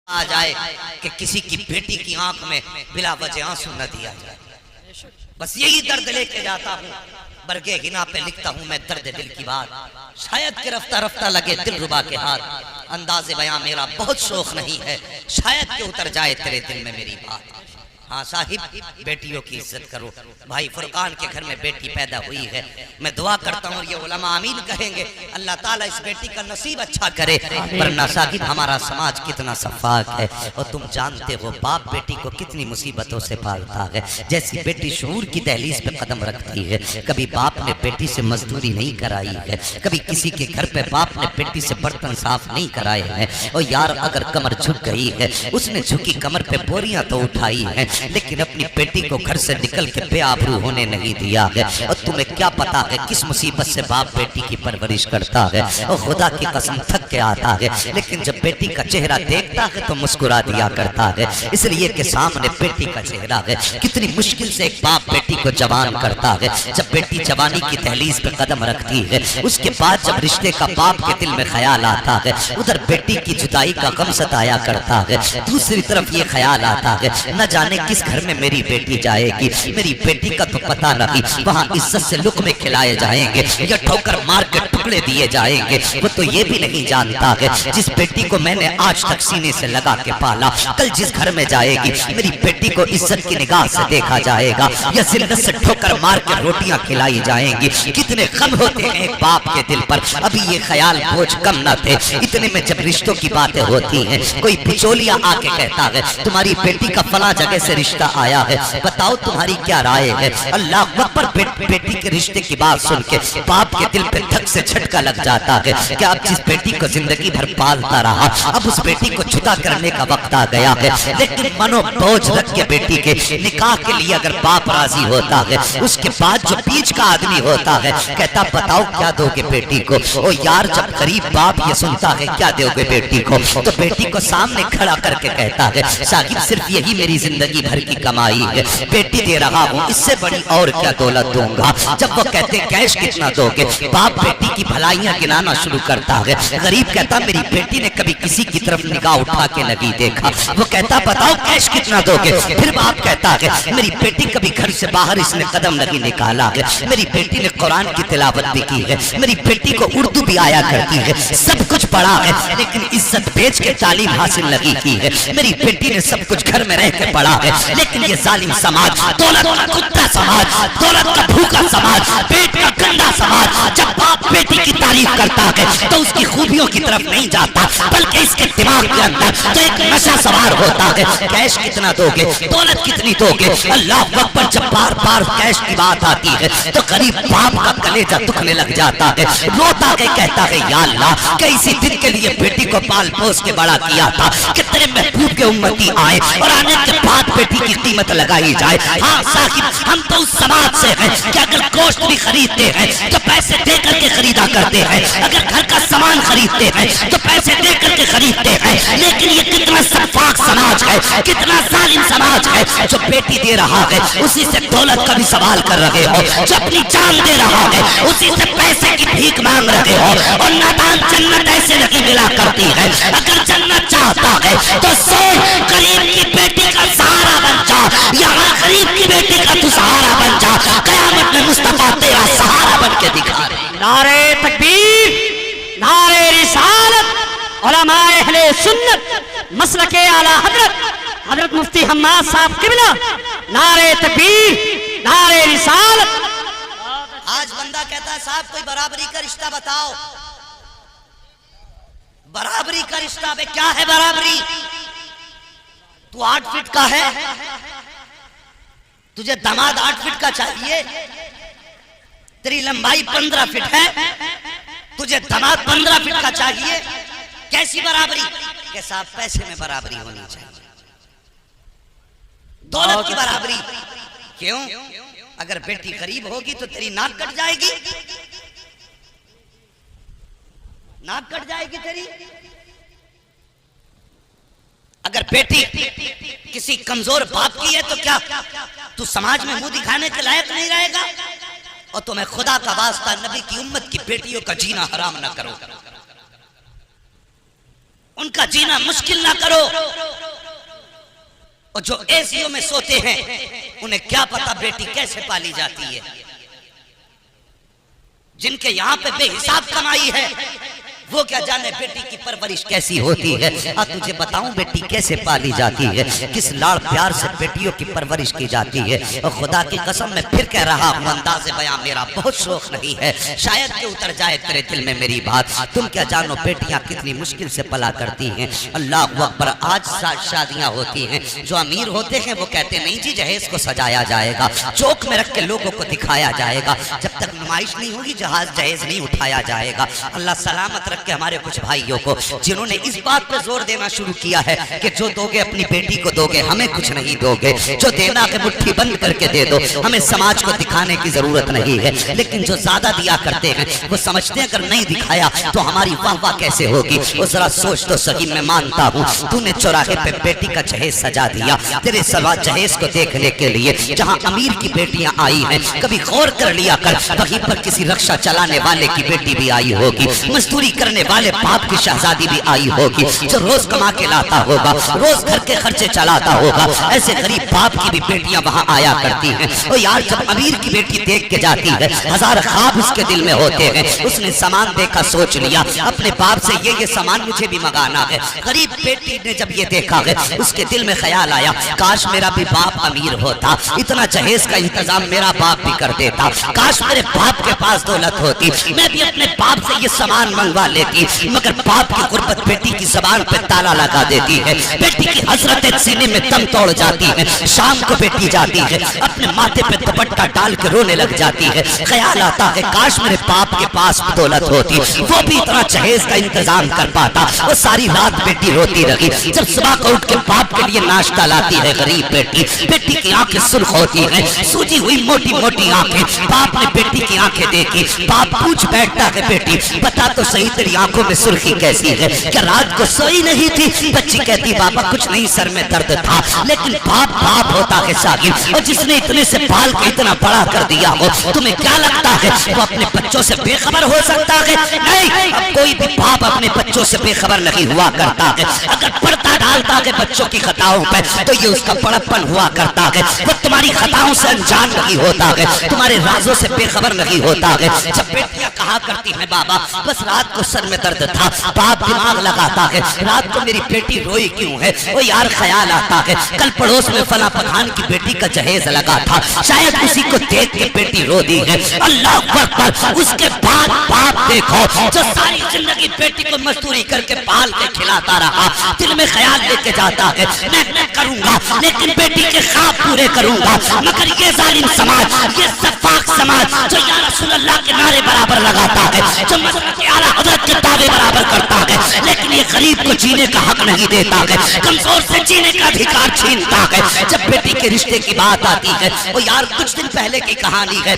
आ जाए कि किसी की बेटी की आंख में बिला वजह आंसू न दिया जाए। बस यही दर्द लेके जाता हूँ, बरगे हिना पे लिखता हूँ मैं दर्द दिल की बात, शायद कि रफ्ता रफ्ता लगे दिल रुबा के हाथ। अंदाज़े बयां मेरा बहुत शौक नहीं है, शायद कि उतर जाए तेरे दिल में मेरी बात। हाँ साहिब, बेटियों की इज्जत करो। भाई फुरकान के घर में बेटी पैदा हुई है, मैं दुआ करता हूँ ये उलमा आमीन कहेंगे, अल्लाह ताला इस बेटी का नसीब अच्छा करे। वरना साहिब हमारा समाज कितना सफाक है, और तुम जानते हो बाप बेटी को कितनी मुसीबतों से पालता है। जैसी बेटी शऊर की दहलीज पे कदम रखती है, कभी बाप ने बेटी से मजदूरी नहीं कराई है, कभी किसी के घर पे बाप ने बेटी से बर्तन साफ नहीं कराए हैं। और यार अगर कमर झुक गई है, उसने झुकी कमर पे बोरियां तो उठाई है, लेकिन अपनी बेटी को घर से निकल के बेआबरू होने नहीं दिया है। और तुम्हें क्या पता है किस मुसीबत से बाप बेटी की परवरिश करता है, और खुदा की कसम थक के आता है, लेकिन जब बेटी का चेहरा देखता है तो मुस्कुरा दिया करता है। इसलिए कि सामने बेटी का चेहरा है। कितनी मुश्किल से एक बाप बेटी को जवान करता है। जब बेटी जवानी की दहलीज पे कदम रखती है, उसके बाद जब रिश्ते का बाप के दिल में ख्याल आता है, उधर बेटी की जुदाई का गम सताया करता है, दूसरी तरफ ये ख्याल आता है न जाने किस घर में मेरी बेटी जाएगी, मेरी बेटी का तो पता नहीं, वहाँ इज्जत से लुक़्मे खिलाए जाएंगे या ठोकर मार के टुकड़े दिए जाएंगे। वो तो ये भी नहीं जानता है जिस बेटी को मैंने आज तक सीने से लगा के पाला, कल जिस घर में जाएगी मेरी बेटी को इज्जत की निगाह से देखा जाएगा या जिल्लत से ठोकर मार के रोटियां खिलाई जाएंगी। कितने गम होते हैं एक बाप के दिल पर। अभी ये ख्याल बोझ कम न थे, इतने में जब रिश्तों की बातें होती हैं, कोई बिचौलिया आके कहता है तुम्हारी बेटी का फला जगह से रिश्ता आया है, बताओ तुम्हारी क्या राय है। अल्लाह अकबर, बेटी के रिश्ते की बात सुन के बाप के दिल पे धक से झटका लग जाता है कि अब जिस बेटी को जिंदगी भर पालता रहा, अब उस बेटी को जुदा करने का वक्त आ गया है। लेकिन मनो बोझ रख के बेटी के निकाह के लिए अगर बाप राजी होता है, उसके बाद जो बीच का आदमी होता है कहता बताओ क्या दोगे बेटी को। ओ यार जब गरीब बाप ये सुनता है क्या दोगे बेटी को, तो बेटी को सामने खड़ा करके कहता है साहिब सिर्फ यही मेरी जिंदगी भर की कमाई है, बेटी दे रहा हूँ, इससे बड़ी और क्या दौलत दूंगा। जब वो कहते कैश कितना दोगे, बाप बेटी की भलाइयाँ गिनाना शुरू करता है। गरीब कहता मेरी बेटी ने कभी किसी की तरफ निगाह उठा के नहीं देखा। वो कहता बताओ कैश कितना दोगे। फिर बाप कहता है मेरी बेटी कभी घर से बाहर इसने कदम नहीं निकाला है, मेरी बेटी ने कुरान की तिलावत भी की है, मेरी बेटी को उर्दू भी आया करती है, सब कुछ पढ़ा है, लेकिन इज्जत बेच के तालीम हासिल नहीं की है। मेरी बेटी ने सब कुछ घर में रह के पढ़ा है, लेकिन ये जालिम समाज, दौलत का कुत्ता समाज, दौलत का भूखा समाज, पेट का गंदा समाज जब बाप बेटी की तारीफ करता है तो उसकी खूबियों की तरफ नहीं जाता, बल्कि इसके दिमाग के अंदर तो एक नशा सवार होता है। कैश कितना दोगे, दौलत कितनी दोगे। अल्लाह अकबर, जब बार बार कैश की बात आती है तो गरीब बाप का कलेजा दुखने लग जाता है, रोता है, कहता है या अल्लाह कैसी दिन के लिए बेटी को पाल पोस के बड़ा किया था कि तेरे महबूब के उम्मती आए और आने के बाद बेटी की कीमत लगाई जाए। हाँ साहिब, हम तो उस समाज से हैं कि अगर गोश्त भी खरीदते हैं तो पैसे दे करके खरीदा करते हैं, अगर घर का सामान खरीदते हैं तो पैसे दे करके खरीदते हैं। लेकिन ये कितना सफाक समाज है, कितना जालिम समाज है। जो बेटी दे रहा है उसी से दौलत का भी सवाल कर रहे हो, जो अपनी जान दे रहा है उसी से पैसे की भीख मांग रहे हो। और नादान जन्नत ऐसे नहीं मिला करती है, अगर जन्नत चाहता है तो सोच गरीब की बेटी का सहारा बन जा, यहाँ गरीब की बेटी का तू सहारा बन जा, कयामत में मुस्तफा तेरा सहारा बन के दिखा रहे। नारे तकबीर, नारे रिसालत, उलमाए अहले सुन्नत, मसलके आला हजरत मुफ्ती हम्माद साहब किबला, नारे तकबीर, नारे रिसालत। आज बंदा कहता है साहब कोई बराबरी का रिश्ता बताओ। बराबरी का रिश्ता में क्या है बराबरी? तू 8 फीट का है, तुझे दामाद 8 फीट का चाहिए, तेरी लंबाई 15 फीट है, तुझे दामाद 15 फीट का चाहिए, कैसी बराबरी? के साहब पैसे में बराबरी होनी चाहिए, दौलत की बराबरी। क्यों? अगर बेटी गरीब होगी तो तेरी नाक कट जाएगी, नाक कट जाएगी तेरी। अगर बेटी किसी कमजोर बाप की है तो क्या तू समाज में मुंह दिखाने के लायक नहीं रहेगा? और तुम्हें खुदा का वास्ता नबी की उम्मत की बेटियों का जीना हराम ना करो, उनका जीना मुश्किल ना करो। और जो एसीओ में सोते हैं उन्हें क्या पता बेटी कैसे पाली जाती है। जिनके यहां पे बेहिसाब कमाई है वो क्या जाने बेटी की परवरिश कैसी होती है। और तुझे बताऊं बेटी कैसे पाली जाती है, किस लाड़ प्यार से बेटियों की परवरिश की जाती है। और खुदा की कसम मैं फिर कह रहा हूं, अंदाज़े बयां मेरा बहुत शौक नहीं है, शायद कि उतर जाए तेरे दिल में मेरी बात। तुम क्या जानो बेटियां कितनी मुश्किल से पला करती हैं। अल्लाह अकबर। आज शादियां होती हैं, जो अमीर होते हैं वो कहते नहीं जी जहेज को सजाया जाएगा, चौक में रख के लोगों को दिखाया जाएगा, जब तक नुमाइश नहीं होगी जहेज नहीं उठाया जाएगा। अल्लाह सलामत के हमारे कुछ भाइयों को जिन्होंने इस बात पर जोर देना शुरू किया है कि जो दोगे अपनी बेटी को दोगे, हमें कुछ नहीं दोगे, जो देना है मुट्ठी बंद करके दे दो, हमें समाज को दिखाने की जरूरत नहीं है। लेकिन जो ज्यादा दिया करते हैं वो समझते हैं अगर नहीं दिखाया तो हमारी वाह कैसे होगी। वो जरा सोच तो सही, मैं मानता हूँ तूने चौराहे पे बेटी का जहेज सजा दिया, तेरे सवा जहेज को देखने के लिए जहाँ अमीर की बेटियां आई हैं, कभी गौर कर लिया कर वहीं पर किसी रक्षा चलाने वाले की बेटी भी आई होगी, मजदूरी करने वाले बाप की शहजादी भी आई होगी, जो रोज कमा के लाता होगा, रोज घर के खर्चे चलाता होगा। ऐसे गरीब बाप की भी बेटियां वहां आया करती हैं। और यार जब अमीर की बेटी देख के जाती है, हजार ख्वाब उसके दिल में होते हैं। उसने सामान देखा, सोच लिया अपने बाप से ये सामान मुझे भी मंगाना है। गरीब बेटी ने जब ये देखा है, उसके दिल में ख्याल आया काश मेरा भी बाप अमीर होता, इतना जहेज का इंतजाम मेरा बाप भी कर देता, काश मेरे बाप के पास दौलत होती, मैं भी अपने बाप से ये सामान मंगवा लेती। मगर बाप की गुर्बत बेटी की जबान पे ताला लगा देती है, बेटी की हसरत सीने में दम तोड़ जाती है। शाम को बेटी जाती है, अपने माथे पे दुपट्टा डाल के रोने लग जाती है। ख्याल आता है काश मेरे बाप के पास दौलत होती, वो भी इतना जहेज का इंतजाम कर पाता। वो सारी रात बेटी रोती रही। जब सुबह को उठ के बाप के लिए नाश्ता लाती है गरीब बेटी, बेटी की आंखें सुर्ख होती हैं, सूजी हुई मोटी मोटी आंखें। बाप ने बेटी की आंखें देखी, बाप पूछ बैठता है बेटी बता तो सही तेरी आंखों में सुर्खी कैसी है, क्या रात को सोई नहीं थी? बच्ची कहती बाबा कुछ नहीं, सर में दर्द था। लेकिन बाप बाप होता है सागिर, और जिसने इतने से पाल के इतना बड़ा कर दिया हो, तुम्हें क्या लगता है वो अपने बच्चों से बेखबर हो सकता है? नहीं, अब कोई भी बाप अपने बच्चों से बेखबर नहीं हुआ करता है। अगर पर्दा डालता है बच्चों की खताओं पर तो ये उसका बड़प्पन हुआ करता है। वो तुम्हारी खताओं से अनजान नहीं होता है, तुम्हारे राजों से बेखबर नहीं होता है। जब बेटियां कहा करती हैं बाबा बस रात को सर में दर्द था, बाप दिमाग लगाता है रात को मेरी बेटी रोई क्यों है। वो यार ख्याल आता है कल पड़ोस में फला पठान की बेटी का जहेज लगा था, शायद उसी को देख के बेटी रो दी है। अल्लाह अकबर। उसके बाद बाप देखो जो सारी जिंदगी बेटी को मजदूरी करके पाल के खिलाता रहा, दिल में ख्याल लेके जाता है मैं करूंगा लेकिन बेटी के ख्वाब पूरे करूंगा। मगर ये जालिम समाज, ये सफाक समाज जो या रसूल अल्लाह के नारे बराबर लगाता है, जो मसलक आला हज़रत के दावे बराबर करता है, लेकिन ये गरीब को जीने का हक नहीं देता है, कमजोर से जीने का अधिकार छीनता है। जब बेटी के रिश्ते की बात आती है, वो यार कुछ दिन पहले की कहानी है,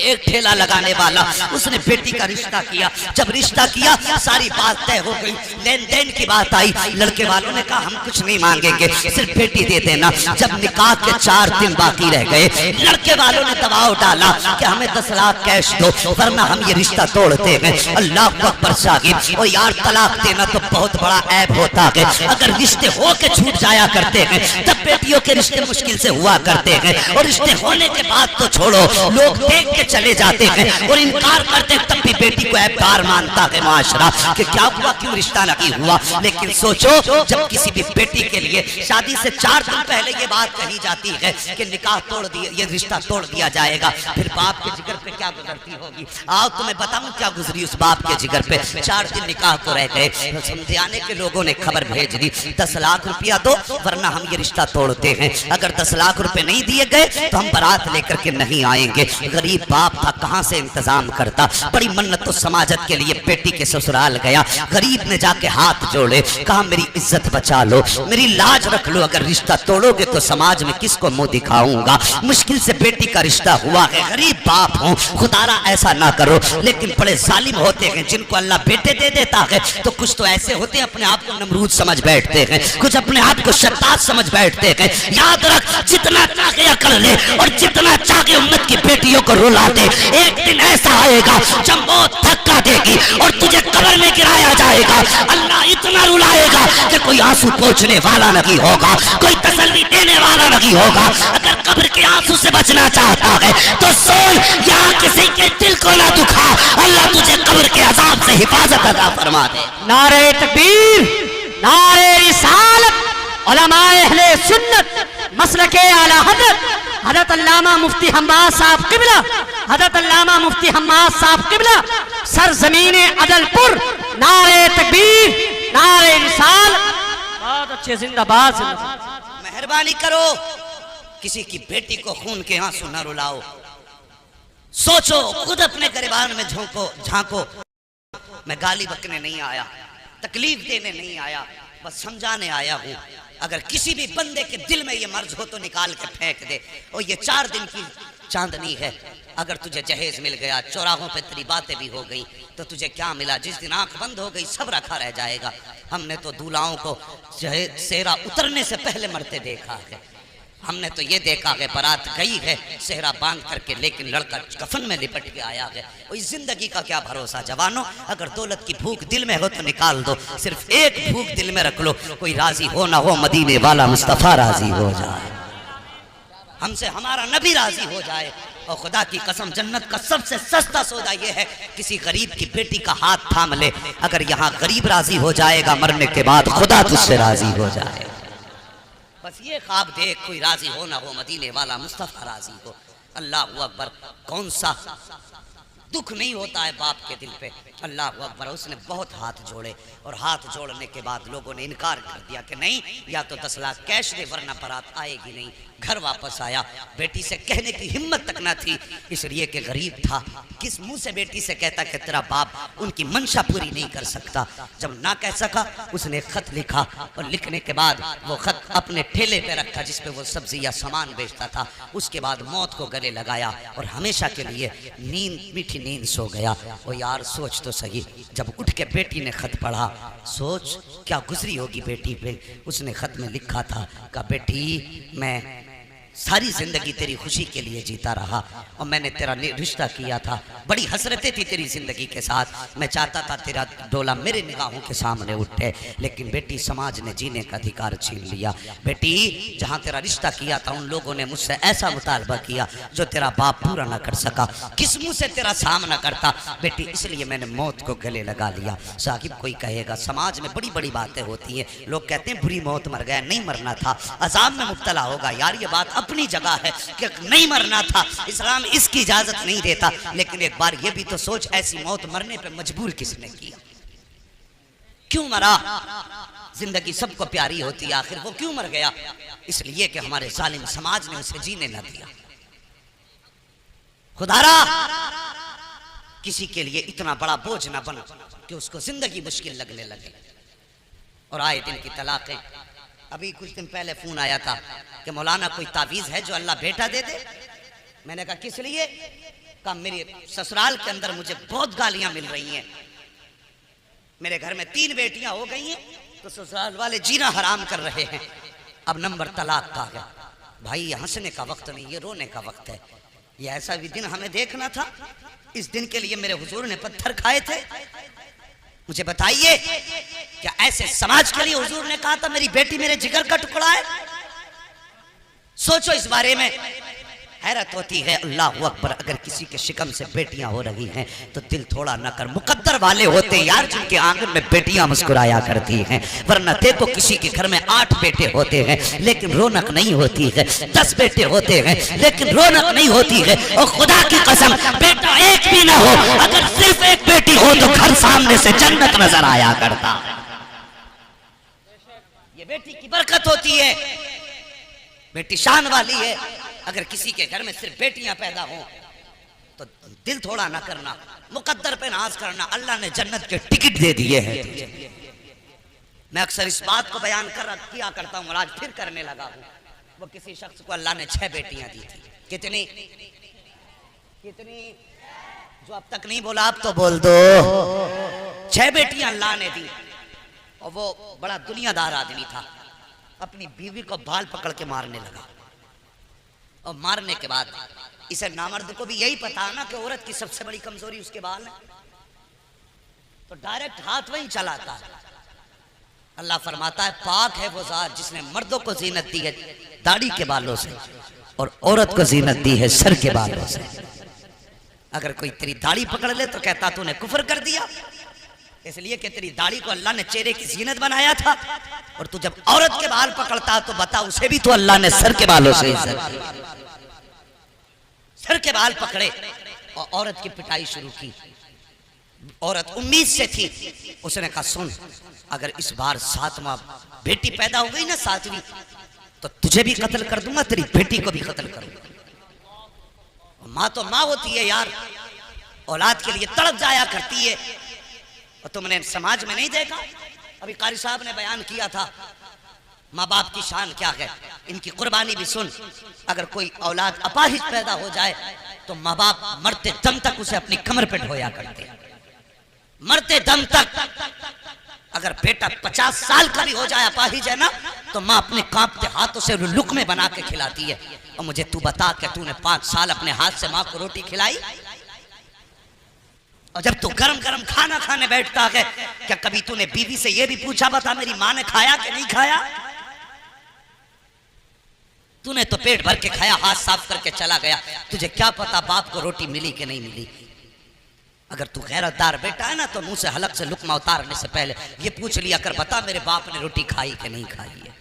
एक ठेला लगाने वाला उसने बेटी का रिश्ता किया। जब रिश्ता किया सारी बात तय हो गई, लेन देन की बात आई, लड़के वालों ने कहा हम कुछ नहीं मांगेंगे, सिर्फ बेटी दे देना। जब निकाह के 4 दिन बाकी रह गए, लड़के वालों ने दबाव डाला कि हमें 10 लाख कैश दो वरना हम ये रिश्ता तोड़ते हैं। अल्लाह अकबर साहिब। और यार तलाक देना तो बहुत बड़ा ऐब होता है, अगर रिश्ते हो के छूट जाया करते हैं तब बेटियों के रिश्ते मुश्किल से हुआ करते हैं, और रिश्ते होने के बाद तो छोड़ो, लोग देख के चले जाते हैं और इनकार करते हैं, तब भी बेटी को ऐबदार मानता है माशरा कि क्या हुआ, क्यों रिश्ता नहीं हुआ। लेकिन सोचो जब किसी भी बेटी के लिए शादी से 4 दिन पहले ये बात कही जाती है कि निकाह तोड़ दिया, ये रिश्ता तोड़ दिया जाएगा, फिर बाप के जिगर पे क्या गुजरती होगी। आओ तुम्हें बताऊं क्या गुजरी उस बाप के जिगर पे। 4 दिन निकाह को रह गए, समझाने के लोगों ने खबर भेज दी 10 लाख रुपया दो वरना हम ये रिश्ता तोड़ते हैं, अगर 10 लाख रुपए नहीं दिए गए तो हम बारात लेकर के नहीं आएंगे। गरीब बाप था, कहां से इंतजाम करता। बड़ी मन्नत तो समाजत के लिए बेटी के ससुराल गया, गरीब ने जाके हाथ जोड़े, कहा मेरी इज्जत बचा लो, मेरी लाज रख लो, अगर रिश्ता तोड़ोगे तो समाज में किसको मुंह दिखाऊंगा। मुश्किल से बेटी का रिश्ता हुआ है, गरीब बाप हूं, खुदारा ऐसा ना करो। लेकिन बड़े जालिम होते हैं जिनको अल्लाह बेटे दे देता है तो कुछ तो ऐसे होते हैं अपने आप को नमरूद समझ बैठते हैं, कुछ अपने आप को शत्ताज समझ बैठते हैं। याद रख जितना चाहे कर ले और जितना चाहे उम्मत की बेटियों को रुला सुना दे, एक दिन ऐसा आएगा जब मौत धक्का देगी और तुझे कब्र में गिराया जाएगा। अल्लाह इतना रुलाएगा कि कोई आंसू पोंछने वाला नहीं होगा, कोई तसल्ली देने वाला नहीं होगा। अगर कब्र के आंसू से बचना चाहता है तो सुन, यहाँ किसी के दिल को ना दुखा, अल्लाह तुझे कब्र के अजाब से हिफाजत अता फरमा दे। नारे तकबीर, नारे रिसालत, उलमाए अहले सुन्नत, मसलके आला हजरत हजरत अल्लामा मुफ्ती हम्माद साहब किबला, हजरत अल्लामा मुफ्ती हम्माद साहब किबला, सरजमीन अदलपुर, नारे तकबीर, नारे रिसालत। बहुत अच्छे, जिंदाबाद जिंदाबाद। मेहरबानी करो, किसी की बेटी को खून के आंसू न रुलाओ। सोचो, खुद अपने गिरबान में झांको। मैं गाली बकने नहीं आया, तकलीफ देने नहीं आया, बस समझाने आया हूं। अगर किसी भी बंदे के दिल में ये मर्ज हो तो निकाल के फेंक दे। और ये 4 दिन की चांदनी है, अगर तुझे जहेज मिल गया, चौराहों पे तेरी बातें भी हो गई, तो तुझे क्या मिला? जिस दिन आंख बंद हो गई सब रखा रह जाएगा। हमने तो दूल्हाओं को सेहरा उतरने से पहले मरते देखा है। हमने तो ये देखा है बारात गई है सेहरा बांध करके, लेकिन लड़का कफन में लिपट के आया है। और इस जिंदगी का क्या भरोसा जवानों? अगर दौलत की भूख दिल में हो तो निकाल दो, सिर्फ एक भूख दिल में रख लो, कोई राजी हो ना हो, मदीने वाला मुस्तफा राजी हो जाए, हमसे हमारा नबी राजी हो जाए। और खुदा की कसम, जन्नत का सबसे सस्ता सौदा ये है, किसी गरीब की बेटी का हाथ थाम ले। अगर यहाँ गरीब राजी हो जाएगा, मरने के बाद खुदा तुझसे राजी हो जाए। बस ये ख्वाब देख, कोई राजी हो ना हो, मदीने वाला मुस्तफा राजी हो। अल्लाह अकबर। कौन सा दुख नहीं होता है बाप के दिल पे। अल्लाह अकबर। उसने बहुत हाथ जोड़े, और हाथ जोड़ने के बाद लोगों ने इनकार कर दिया कि नहीं, या तो 10 लाख कैश दे वरना बारात आएगी नहीं। घर वापस आया, बेटी से कहने की हिम्मत तक ना थी, इसलिए कि गरीब था। किस मुंह से बेटी से कहता कि तेरा बाप उनकी मंशा पूरी नहीं कर सकता। जब ना कह सका, उसने खत लिखा, और लिखने के बाद वो खत अपने ठेले पे रखा जिसपे वो सब्जी या सामान बेचता था। उसके बाद मौत को गले लगाया और हमेशा के लिए नींद, मीठी नींद सो गया। वो यार सोच तो सही, जब उठ के बेटी ने खत पढ़ा, सोच क्या गुजरी होगी बेटी पे। उसने खत में लिखा था कि बेटी, मैं सारी जिंदगी तेरी खुशी के लिए जीता रहा, और मैंने तेरा रिश्ता किया था, बड़ी हसरतें थी तेरी जिंदगी के साथ। मैं चाहता था तेरा डोला मेरे निगाहों के सामने उठे, लेकिन बेटी समाज ने जीने का अधिकार छीन लिया। बेटी, जहाँ तेरा रिश्ता किया था उन लोगों ने मुझसे ऐसा मुतालबा किया जो तेरा बाप पूरा ना कर सका। किस मुँह से तेरा सामना करता बेटी, इसलिए मैंने मौत को गले लगा लिया। साहिब, कोई कहेगा समाज में बड़ी बड़ी बातें होती हैं, लोग कहते हैं बुरी मौत मर गया, नहीं मरना था, अजाब में मुब्तला होगा। यार ये बात अपनी जगह है कि नहीं मरना था, इस्लाम इसकी इजाजत नहीं देता, लेकिन एक बार ये भी तो सोच, ऐसी मौत मरने पे मजबूर किसने किया? क्यों मरा? जिंदगी सबको प्यारी होती है, आखिर वो क्यों मर गया? इसलिए कि हमारे जालिम समाज ने उसे जीने न दिया। खुदारा, किसी के लिए इतना बड़ा बोझ ना बन कि उसको जिंदगी मुश्किल लगने लगे। और आए दिन की तलाकें। अभी कुछ दिन पहले फोन आया था कि मौलाना कोई तावीज़ है जो अल्लाह बेटा दे दे। मैंने कहा किस लिए? कहा मेरे ससुराल के अंदर मुझे बहुत गालियां मिल रही हैं, मेरे घर में 3 बेटियां हो गई हैं, तो ससुराल वाले जीना हराम कर रहे हैं, अब नंबर तलाक का है। भाई ये हंसने का वक्त नहीं, ये रोने का वक्त है। ये ऐसा भी दिन हमें देखना था, इस दिन के लिए मेरे हुजूर ने पत्थर खाए थे। मुझे बताइए, क्या ऐसे समाज के लिए हुजूर ने कहा था मेरी बेटी मेरे जिगर का टुकड़ा है? सोचो इस बारे में, हैरत होती है। अल्लाह अकबर। अगर किसी के शिकम से बेटियां हो रही हैं तो दिल थोड़ा न कर। मुकद्दर वाले होते यार जिनके आंगन में बेटियां मुस्कुराया करती हैं, वरना देखो किसी के घर में 8 बेटे होते हैं लेकिन रौनक नहीं होती है, 10 बेटे होते हैं लेकिन रौनक नहीं होती है। और खुदा की कसम, बेटा एक भी ना हो, अगर सिर्फ एक बेटी हो तो घर सामने से जन्नत नजर आया करता। ये बेटी की बरकत होती है, बेटी शान वाली है। अगर किसी के घर में सिर्फ बेटियां पैदा हो तो दिल थोड़ा ना करना, मुकद्दर पे नाज करना। अल्लाह ने जन्नत के टिकट दे दिए हैं। मैं अक्सर इस बात को बयान किया करता हूँ और आज फिर करने लगा हूँ। वो किसी शख्स को अल्लाह ने 6 बेटियां दी थी। कितनी? जो अब तक नहीं बोला अब तो बोल दो। 6 बेटियां अल्लाह ने दी। और वो बड़ा दुनियादार आदमी था, अपनी बीवी को बाल पकड़ के मारने लगा। और मारने के बाद इसे नामर्द को भी यही पता है ना कि औरत की सबसे बड़ी कमजोरी उसके बाल है, तो डायरेक्ट हाथ वहीं चलाता है। अल्लाह फरमाता है पाक है वो जात जिसने मर्दों को जीनत दी है दाढ़ी के बालों से और औरत को जीनत दी है सर के बालों से। अगर कोई तेरी दाढ़ी पकड़ ले तो कहता तूने कुफर कर दिया, इसलिए कि तेरी दाढ़ी को अल्लाह ने चेहरे की जीनत बनाया था, और तू जब औरत के बाल पकड़ता तो बता उसे भी तो अल्लाह ने सर के बालों से सर के बाल पकड़े और औरत की पिटाई शुरू की। औरत उम्मीद से थी, उसने कहा सुन अगर इस बार 7वां बेटी पैदा हो गई ना 7वीं, तो तुझे भी कत्ल कर दूंगा, तेरी बेटी को भी कत्ल करूंगा। माँ तो माँ होती है यार, औलाद के लिए तड़प जाया करती है। और तुमने समाज में नहीं देखा, अभी कारी साहब ने बयान किया था माँ बाप की शान क्या है, इनकी कुर्बानी भी सुन। अगर कोई औलाद अपाहिज पैदा हो जाए तो माँ बाप मरते दम तक उसे अपनी कमर पे ढोया करते, मरते दम तक। अगर बेटा 50 साल का भी हो जाए अपाहिज है ना, तो माँ अपने कांपते हाथों से लुकमे बना के खिलाती है। और मुझे तू बता कि तूने 5 साल अपने हाथ से माँ को रोटी खिलाई? और जब तू गरम गरम खाना खाने बैठता है, क्या कभी तूने बीवी से यह भी पूछा बता मेरी माँ ने खाया कि नहीं खाया? तूने तो पेट भर के खाया, हाथ साफ करके चला गया, तुझे क्या पता बाप को रोटी मिली कि नहीं मिली। अगर तू गैरतदार बेटा है ना, तो मुंह से हलक से लुकमा उतारने से पहले ये पूछ लिया कर बता मेरे बाप ने रोटी खाई कि नहीं खाई है।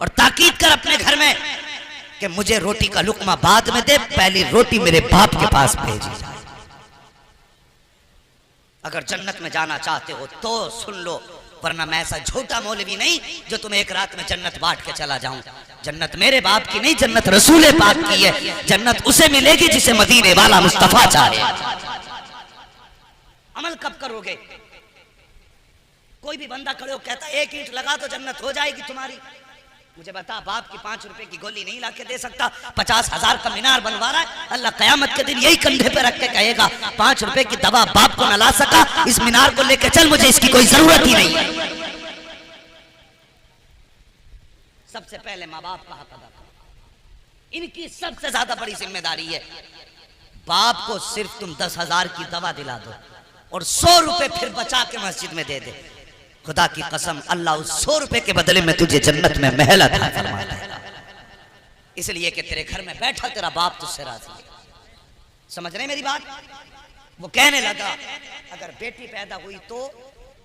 और ताकीद कर अपने घर में कि मुझे रोटी का लुकमा बाद में दे, पहली रोटी मेरे बाप के पास भेजी जाए। अगर जन्नत में जाना चाहते हो तो सुन लो, वरना मैं ऐसा झूठा मौलवी नहीं जो तुम्हें एक रात में जन्नत बांट के चला जाऊं। जन्नत मेरे बाप की नहीं, जन्नत रसूल पाक की है। जन्नत उसे मिलेगी जिसे मदीने वाला मुस्तफा चाहे। अमल कब करोगे? कोई भी बंदा खड़े हो कहता 1 ईंट लगा तो जन्नत हो जाएगी तुम्हारी। मुझे बता, बाप की 5 रुपए की गोली नहीं लाके दे सकता, 50,000 का मीनार बनवा रहा है, अल्लाह कयामत के दिन यही कंधे पे रख के कहेगा 5 रुपए की दवा बाप को न ला सका, इस मीनार को लेके चल, मुझे इसकी कोई जरूरत ही नहीं है। सबसे पहले माँ बाप का हक अदा करो, इनकी सबसे ज्यादा बड़ी जिम्मेदारी है। बाप को सिर्फ तुम 10,000 की दवा दिला दो और 100 रुपए फिर बचा के मस्जिद में दे दे, खुदा की कसम अल्लाह उस 100 रुपए के बदले में तुझे जन्नत में महल अता फरमाता है। इसलिए कि तेरे घर में बैठा तेरा बाप तुझसे राजी है। समझ रहे मेरी बात? वो कहने लगा अगर बेटी पैदा हुई तो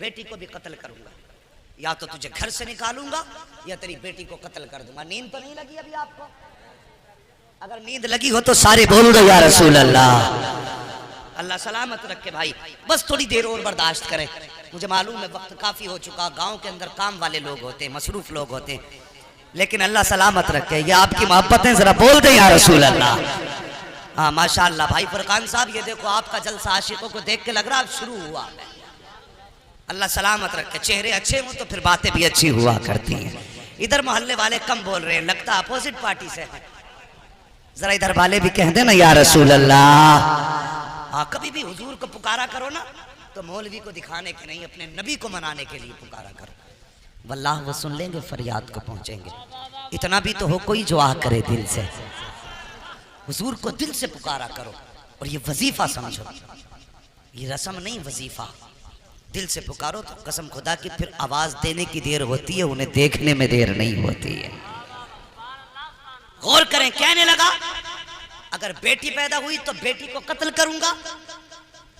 बेटी को भी कत्ल करूंगा, या तो तुझे घर से निकालूंगा या तेरी बेटी को कत्ल कर दूंगा। नींद तो नहीं लगी अभी आपको? अगर नींद लगी हो तो सारे बोल दो या रसूल अल्लाह। अल्लाह सलामत रखे भाई, बस थोड़ी देर और बर्दाश्त करें। मुझे मालूम है वक्त काफी हो चुका, गांव के अंदर काम वाले लोग होते हैं, मसरूफ लोग होते हैं, लेकिन अल्लाह सलामत रखे। ये आपकी मोहब्बतें जरा बोल दे या रसूल अल्लाह। हाँ माशाअल्लाह भाई फरकान साहब, ये देखो आपका जलसा आशिकों को देख के लग रहा है शुरू हुआ। अल्लाह सलामत रखे, चेहरे अच्छे हों तो फिर बातें भी अच्छी हुआ करती हैं। इधर मोहल्ले वाले कम बोल रहे हैं, लगता अपोजिट पार्टी से है। जरा इधर वाले भी कह देना या रसूल अल्लाह। हाँ कभी भी हुजूर को पुकारा करो ना तो मौलवी को दिखाने के नहीं, अपने नबी को मनाने के लिए पुकारा करो, वल्लाह वो सुन लेंगे, फरियाद को पहुंचेंगे। इतना भी तो हो कोई जो आ करे दिल से, हुजूर को दिल से पुकारा करो। और ये वजीफा समझो, ये रस्म नहीं वजीफा। दिल से पुकारो तो कसम खुदा की फिर आवाज देने की देर होती है, उन्हें देखने में देर नहीं होती है। गौर करें, कहने लगा अगर बेटी पैदा हुई तो बेटी को कत्ल करूंगा,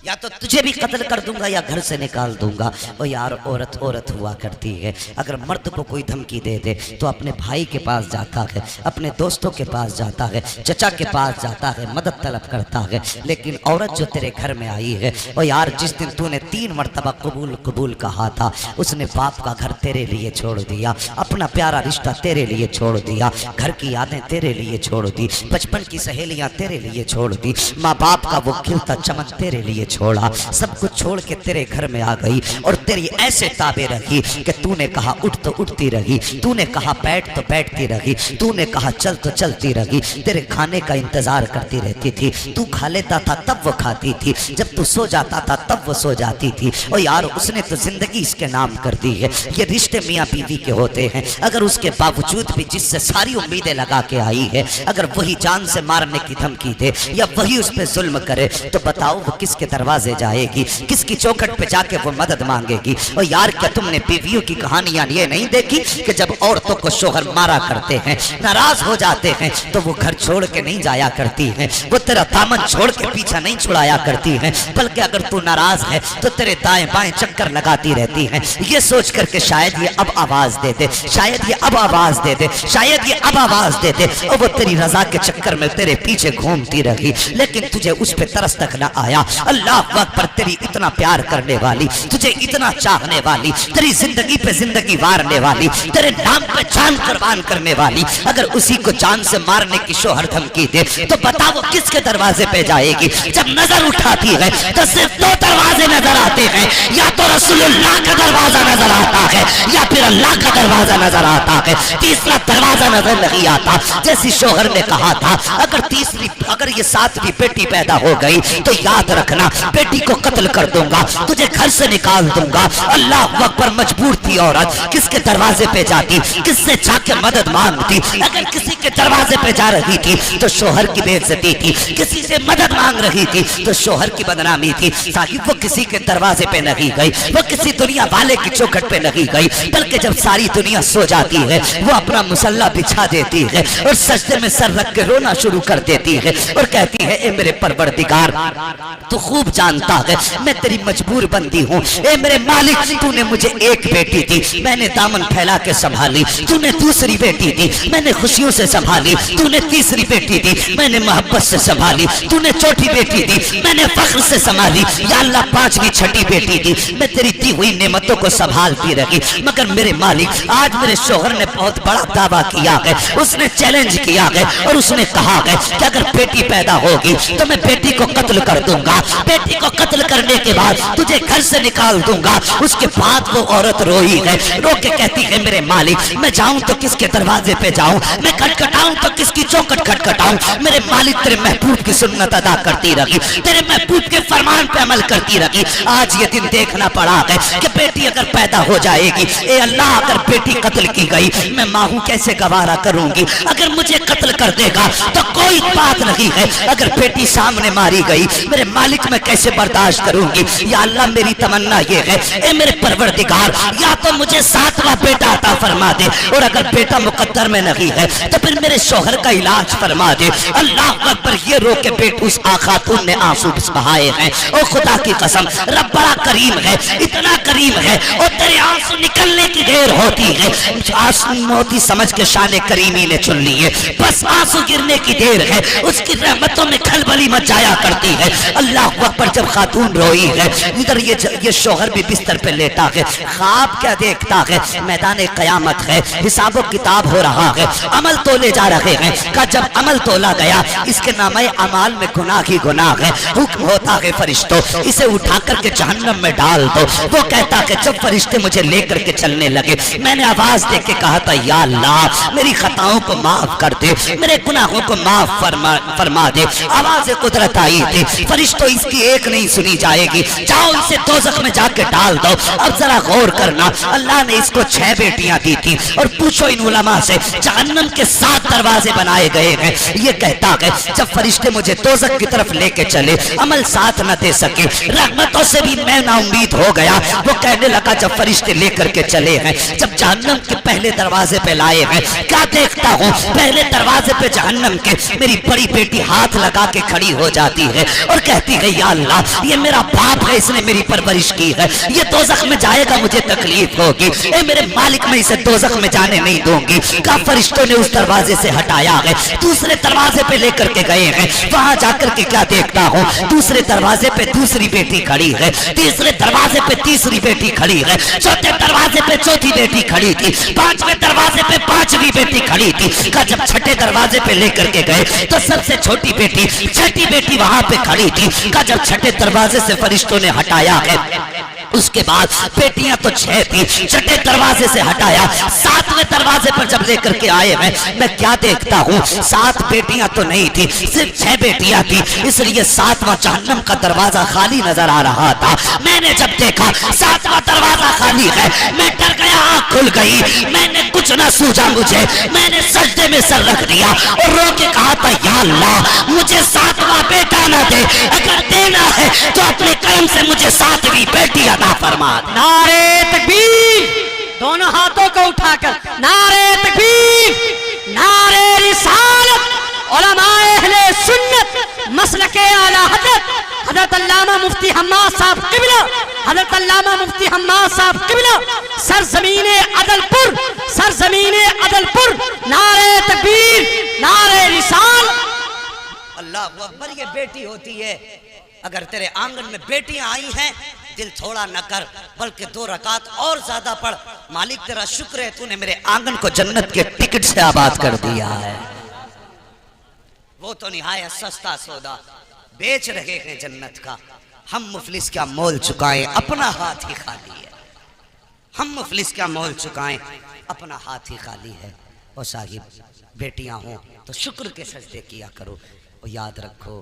या तो तुझे भी कत्ल कर दूंगा या घर से निकाल दूंगा। ओ यार औरत औरत हुआ करती है। अगर मर्द को कोई धमकी दे दे तो अपने भाई के पास जाता है, अपने दोस्तों के पास जाता है, चचा के पास जाता है, मदद तलब करता है। लेकिन औरत जो तेरे घर में आई है, ओ यार जिस दिन तूने 3 मरतबा कबूल कबूल कहा था, उसने बाप का घर तेरे लिए छोड़ दिया, अपना प्यारा रिश्ता तेरे लिए छोड़ दिया, घर की यादें तेरे लिए छोड़ दी, बचपन की सहेलियां तेरे लिए छोड़ दी, माँ बाप का वो खिलता चमन तेरे लिए छोड़ा, सब कुछ छोड़ के तेरे घर में आ गई और तेरी ऐसे ताबे रखी कि तूने कहा उठ तो उठती रही, तूने कहा बैठ तो बैठती रही, तूने कहा चल तो चलती रही, तेरे खाने का इंतजार करती रहती थी। तू खा लेता था तब वो खाती थी, जब तू सो जाता था तब वो सो जाती थी। और यार उसने तो जिंदगी इसके नाम कर दी है। ये रिश्ते मियाँ बीवी के होते हैं, अगर उसके बावजूद भी जिससे सारी उम्मीदें लगा के आई है, अगर वही जान से मारने की धमकी दे या वही उस पर जुल्म करे, तो बताओ वो किसके दरवाजे जाएगी, किसकी चौखट पे जाके वो मदद मांगेगी। और यार क्या तुमने बीवियों की कहानियां ये नहीं देखी कि जब औरतों को शोहर मारा करते हैं, नाराज हो जाते हैं, तो वो घर छोड़ के नहीं जाया करती हैं, वो तेरा दामन छोड़ के पीछा नहीं छुड़ाया करती हैं, बल्कि अगर तू नाराज है तो तेरे दाएं बाएं चक्कर लगाती रहती हैं, ये सोच करके शायद ये अब आवाज दे दे, शायद ये अब आवाज दे दे, शायद ये अब आवाज दे दे। और वो तेरी रजा के चक्कर में तेरे पीछे घूमती रही, लेकिन तुझे उस पे तरस तक न आया। अल्लाह अकबर, तेरी इतना प्यार करने वाली, तुझे इतना चाहने वाली, तेरी जिंदगी पे जिंदगी वारने वाली, तेरे नाम पे जान कुर्बान करने वाली, अगर उसी को जान से मारने की शोहर धमकी दे, तो बता वो किसके दरवाजे पे जाएगी। जब नजर उठाती है तो सिर्फ दो दरवाजे नजर आते हैं, या तो रसूलुल्लाह का दरवाजा नजर आता है या फिर अल्लाह का दरवाजा नजर आता है, तीसरा दरवाजा नजर नहीं आता। जैसी शोहर ने कहा था अगर ये सातवीं बेटी पैदा हो गई तो याद रखना बेटी को कत्ल कर दूंगा, तुझे घर से निकाल दूंगा। अल्लाह अकबर, मजबूर थी औरत, किसके दरवाजे पे जाती, किससे जाके मदद मांगती। अगर किसी के दरवाजे पे जा रही थी तो शोहर की बेइज्जती थी, किसी से मदद मांग रही थी तो शोहर की बदनामी थी। साहिब वो किसी के दरवाजे पे नहीं गई, वो किसी दुनिया वाले की चौखट पे नहीं गई, बल्कि जब सारी दुनिया सो जाती है वो अपना मुसल्ला बिछा देती है और सजदे में सर रख के रोना शुरू कर देती है और कहती है ए मेरे परवरदिगार, तू खूब जानता है मैं तेरी मजबूर बंदी हूँ। ए मेरे मालिक, तूने मुझे एक बेटी दी, मैंने दामन फैला के संभाली, तूने दूसरी बेटी दी, मैंने खुशियों से संभाली, तूने तीसरी बेटी दी, मैंने मोहब्बत से संभाली, तूने चौथी बेटी दी, मैंने फख्र से संभाली, या अल्लाह पांचवी छठी बेटी दी, मैं तेरी दी हुई नेमतों को संभालती रही। मगर मेरे मालिक, आज मेरे शोहर ने बहुत बड़ा दावा किया है, उसने चैलेंज किया है और उसने कहा है कि अगर बेटी पैदा होगी तो मैं बेटी को कत्ल कर दूंगा, बेटी को कत्ल करने के बाद तुझे घर से निकाल दूंगा। उसके बाद वो औरत रोई है, रो के कहती है मेरे मालिक, मैं जाऊं तो किसके दरवाजे पे जाऊं, मैं खटखटाऊं तो किसकी चौखट खटखटाऊं। मेरे मालिक, तेरे महबूब की सुन्नत अदा करती रही, तेरे महबूब के फरमान पे अमल करती रही। आज ये दिन देखना पड़ा है कि बेटी अगर पैदा हो जाएगी, ए अल्लाह, अगर बेटी कत्ल की गई मैं माँ हूं कैसे गवारा करूंगी। अगर मुझे कत्ल कर देगा तो कोई बात नहीं है, अगर बेटी सामने मारी गई मेरे मालिक मैं कैसे बर्दाश्त करूंगी। या अल्लाह, मेरी तमन्ना ये है ए मेरे परवरदिगार, या तो मुझे सातवां बेटा अता फरमा दे, और अगर बेटा मुकद्दर में नहीं है तो फिर मेरे शोहर का इलाज फरमा दे। अल्लाह अकबर, ये रो के बेट उस खातून ने आंसू बहाए हैं। ओ खुदा की कसम, रब बड़ा करीम है, इतना करीम है, और तेरे आंसू निकलने की देर होती है, आंसू मोती समझ के शान करीमी ने चुन ली है, बस आंसू गिरने की देर है, उसकी रहमतों में खलबली मचाया करती है। अल्लाह अकबर, जब खातून रोई है, इधर ये शोहर भी बिस्तर पे लेटा है, ख्वाब क्या देखता है, मैदान कयामत है, हिसाब किताब हो रहा है, अमल तोले जा रहे हैं। का जब अमल तोला गया, इसके नामे अमाल में गुनाह ही गुनाह है, हुक्म होता है फरिश्तों इसे उठा करके जहन्नम में डाल दो। वो कहता है जब फरिश्ते मुझे लेकर के चलने लगे, मैंने आवाज दे के कहा था या अल्लाह, मेरी खताओं को माफ कर दे, मेरे गुनाहों को माफ फरमा दे। आवाज कुदरत आई थी, फरिश्तों इसकी एक नहीं सुनी जाएगी, जाओ इसे दोज़ख में जाके डाल दो। अब जरा गौर करना, अल्लाह ने इसको 6 बेटियां दी थी, और पूछो इन उलमा से, जहन्नम के 7 दरवाजे बनाए गए हैं। ये कहता है जब फरिश्ते मुझे दोज़ख की तरफ लेके चले, अमल साथ न दे सके, रहमतों से भी मैं ना उम्मीद हो गया। वो कहने लगा जब फरिश्ते लेकर के चले हैं, जब जहन्नम के पहले दरवाजे पे लाए हैं, क्या देखता हूँ, पहले दरवाजे पे जहन्नम के मेरी बड़ी बेटी हाथ लगा के खड़ी हो जाती है और कहती है या अल्लाह, ये मेरा बाप है, इसने मेरी परवरिश की है, ये दोज़ख में जाएगा मुझे तकलीफ होगी, ए मेरे मालिक मैं इसे दोज़ख में जाने नहीं दूंगी। का फरिश्तों ने उस दरवाजे से हटाया है, दूसरे दरवाजे पे लेकर के गए हैं, वहां जाकर के क्या देखता हूँ, दूसरे दरवाजे पे दूसरी बेटी खड़ी है, तीसरे दरवाजे पे तीसरी बेटी खड़ी है, चौथे दरवाजे पे चौथी बेटी खड़ी थी, 5वें दरवाजे पे 5 पांचवी बेटी खड़ी थी। का जब छठे दरवाजे पे लेकर के गए तो सबसे छोटी बेटी, छठी बेटी वहां पे खड़ी थी। का जब छठे दरवाजे से फरिश्तों ने हटाया है, उसके बाद बेटियां तो 6 थी, छठे दरवाजे से हटाया, 7वें दरवाजे पर जब लेकर के आए मैं क्या देखता हूँ, 7 बेटियां तो नहीं थी, सिर्फ 6 बेटियां थी। इसलिए 7वां जहन्नम का दरवाजा खाली नजर आ रहा था। मैंने जब देखा 7वां दरवाजा खाली है, मैं डर गया, आँख खुल गई, मैंने कुछ ना सूझा मुझे, मैंने सजदे में सर रख दिया और रो के कहा था, या अल्लाह मुझे 7वां बेटा ना दे, अगर देना है तो अपने कर्म से मुझे 7वीं बेटी अता फरमा दे। नारे तकबीर, दोनों हाथों को उठाकर नारे तकबीर, नारे रिसालत, उलमाए अहले सुन्नत मसलके आला हज़रत अल्लामा मुफ्ती हम्माद साहब क़िबला, हज़रत अल्लामा मुफ्ती हम्माद साहब क़िबला, सरज़मीने अदलपुर, सरज़मीने अदलपुर, नारे तकबीर, नारे रिसालत। अल्लाह अकबर, ये बेटी होती है। अगर तेरे आंगन में बेटियां आई हैं, दिल थोड़ा न कर, बल्कि 2 रकात और ज्यादा पढ़। मालिक तेरा शुक्र है, तूने मेरे आंगन को जन्नत के टिकट से आबाद कर दिया है। वो तो निहायत सस्ता सौदा बेच रहे हैं जन्नत का। हम मुफलिस क्या मोल चुकाएं, अपना हाथ ही खाली है। हम मुफलिस क्या मोल चुकाएं, अपना हाथ ही खाली है। और साहिब, बेटियां हों तो शुक्र के सजदे किया करो। और याद रखो,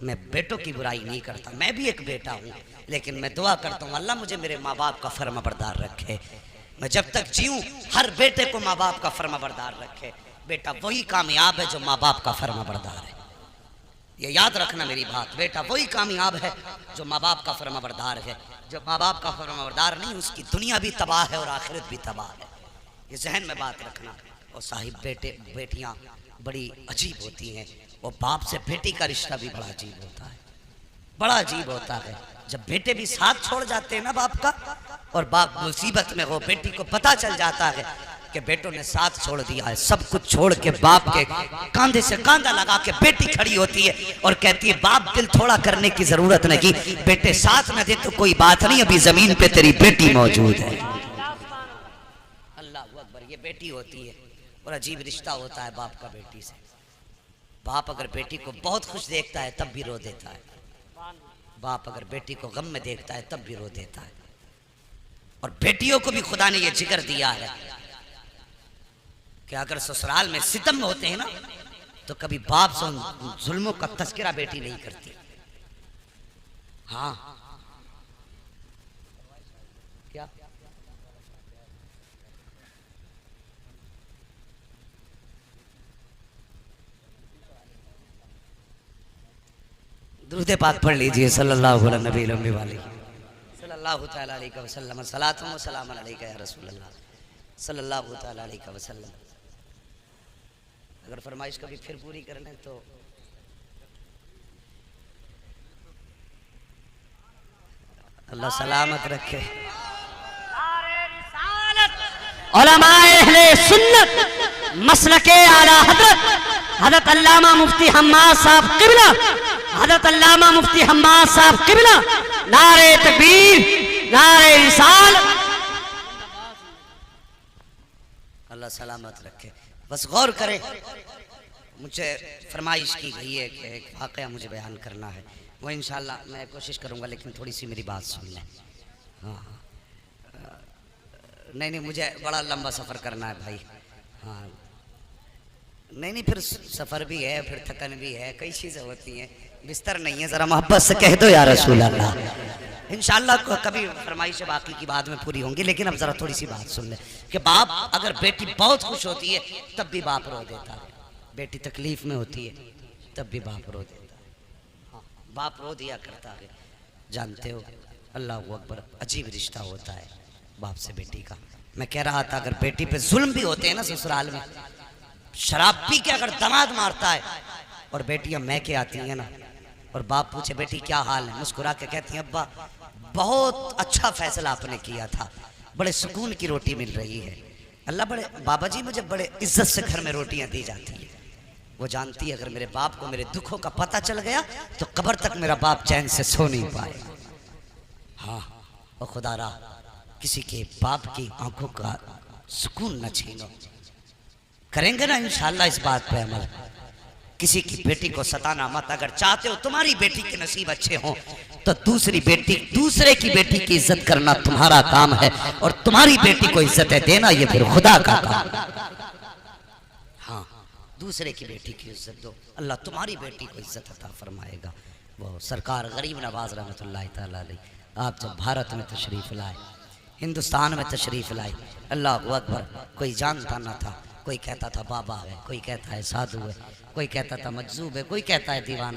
मैं बेटों की बुराई नहीं करता, मैं भी एक बेटा हूँ, लेकिन मैं दुआ करता हूँ अल्लाह मुझे मेरे माँ बाप का फर्माबरदार रखे। मैं जब तक जीऊँ हर बेटे को माँ बाप का फर्माबरदार रखे। बेटा वही कामयाब है जो माँ बाप का फर्माबरदार है। ये याद रखना मेरी बात, बेटा वही कामयाब है जो माँ बाप का फर्माबरदार है। जो माँ बाप का फर्माबरदार नहीं, उसकी दुनिया भी तबाह है और आखिरत भी तबाह है। ये जहन में बात रखना। और साहिब, बेटियां बड़ी अजीब होती हैं। और बाप से बेटी का रिश्ता भी बड़ा अजीब होता है, बड़ा अजीब होता है। जब बेटे भी साथ छोड़ जाते हैं ना बाप का, और बाप मुसीबत में हो, बेटी को पता चल जाता है कि बेटों ने साथ छोड़ दिया है, सब कुछ छोड़ के बाप के कांधे से कांधा लगा के बेटी खड़ी होती है और कहती है, बाप दिल थोड़ा करने की जरूरत नहीं, बेटे साथ न दे तो कोई बात नहीं, अभी जमीन पे तेरी बेटी मौजूद है। अल्लाह अकबर, ये बेटी होती है। और अजीब रिश्ता होता है बाप का बेटी से। बाप अगर बेटी को बहुत खुश देखता है तब भी रो देता है, बाप अगर बेटी को गम में देखता है तब भी रो देता है। और बेटियों को भी खुदा ने यह जिक्र दिया है कि अगर ससुराल में सितम होते हैं ना, तो कभी बाप से उन जुल्मों का तस्करा बेटी नहीं करती। हाँ, क्या दुरूद पाक पढ़ लीजिए, सल्लल्लाहु अलैहि सल्लल्लाहु तआला अलैहि वसल्लम, सलातुम व सलामुन अलैका या रसूल अल्लाह सल्लल्लाहु तआला अलैहि वसल्लम। अगर फरमाइश कभी फिर पूरी कर लें तो अल्लाह सलामत रखे। उलमाए अहले सुन्नत मसलके आला हज़रत अल्लामा मुफ्ती हम्माद साहब क़िबला, हज़रत अल्लामा मुफ्ती हम्माद साहब क़िबला, नारे तकबीर, नारे रिसालत। अल्लाह सलामत रखे। बस गौर करें, मुझे फरमाइश की गई है कि एक वाक़या मुझे बयान करना है, वो इंशाल्लाह मैं कोशिश करूँगा, लेकिन थोड़ी सी मेरी बात सुन लें। हाँ, नहीं, मुझे बड़ा लंबा सफ़र करना है भाई। हाँ, नहीं, फिर सफ़र भी है, फिर थकन भी है, कई चीज़ें होती हैं, बिस्तर नहीं है, ज़रा मोहब्बत से कह दो या रसूल अल्लाह। इंशाल्लाह कभी फरमाइश बाकी की बाद में पूरी होंगी, लेकिन अब ज़रा थोड़ी सी बात सुन ले कि बाप अगर बेटी बहुत खुश होती है तब भी बाप रो देता है, बेटी तकलीफ में होती है तब भी बाप रो देता है। हाँ, बाप रो दिया करता है। जानते हो, अल्लाह अकबर, अजीब रिश्ता होता है बाप से बेटी का। मैं कह रहा था, अगर बेटी पे जुल्म भी होते हैं ना ससुराल में, शराब पी के अगर दामाद मारता है और बेटियां मैं के आती हैं ना, और बाप पूछे बेटी क्या हाल है, मुस्कुरा के कहती हैं अब्बा बहुत अच्छा फैसला आपने किया था, बड़े सुकून की रोटी मिल रही है। अल्लाह, बड़े बाबा जी मुझे बड़े इज्जत से घर में रोटियां दी जाती है। वो जानती है अगर मेरे बाप को मेरे दुखों का पता चल गया तो कब्र तक मेरा बाप चैन से सो नहीं पाएगा। हाँ, और खुदारा किसी के बाप की आंखों का सुकून न छीनो। करेंगे ना इंशाल्लाह इस बात पे अमल। किसी की बेटी को सताना मत। अगर चाहते हो तुम्हारी बेटी के नसीब अच्छे हों तो दूसरे की बेटी की इज्जत करना तुम्हारा काम है, और तुम्हारी बेटी को इज्जत देना ये फिर खुदा का काम। हाँ, दूसरे की बेटी की इज्जत दो, अल्लाह तुम्हारी बेटी को इज्जत अता फरमाएगा। वो सरकार गरीब नवाज रहमतुल्लाह तआला अलैह आप जब भारत में तशरीफ़ लाए, हिंदुस्तान में तशरीफ़ लाए, अल्लाह अकबर, कोई जानता ना था। कोई कहता था बाबा है, कोई कहता है साधु है, कोई कहता था मजजूब है, कोई कहता है दीवाना।